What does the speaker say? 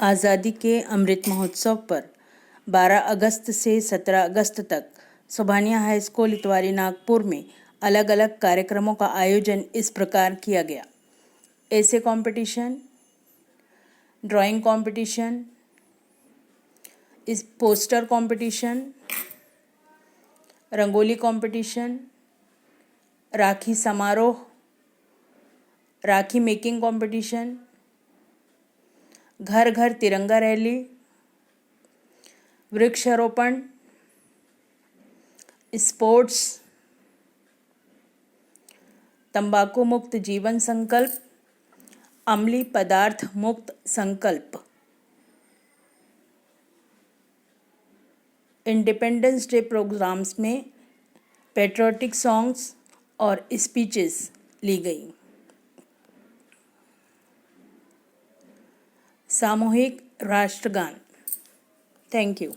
आज़ादी के अमृत महोत्सव पर 12 अगस्त से 17 अगस्त तक सोभानिया हाई स्कूल इतवारी नागपुर में अलग अलग कार्यक्रमों का आयोजन इस प्रकार किया गया। ऐसे कंपटीशन, ड्राइंग कंपटीशन, इस पोस्टर कंपटीशन, रंगोली कंपटीशन, राखी समारोह, राखी मेकिंग कंपटीशन, घर घर तिरंगा रैली, वृक्षारोपण, स्पोर्ट्स, तंबाकू मुक्त जीवन संकल्प, अम्लीय पदार्थ मुक्त संकल्प, इंडिपेंडेंस डे प्रोग्राम्स में पैट्रियोटिक सॉन्ग्स और स्पीचेस ली गई। सामूहिक राष्ट्रगान। Thank you.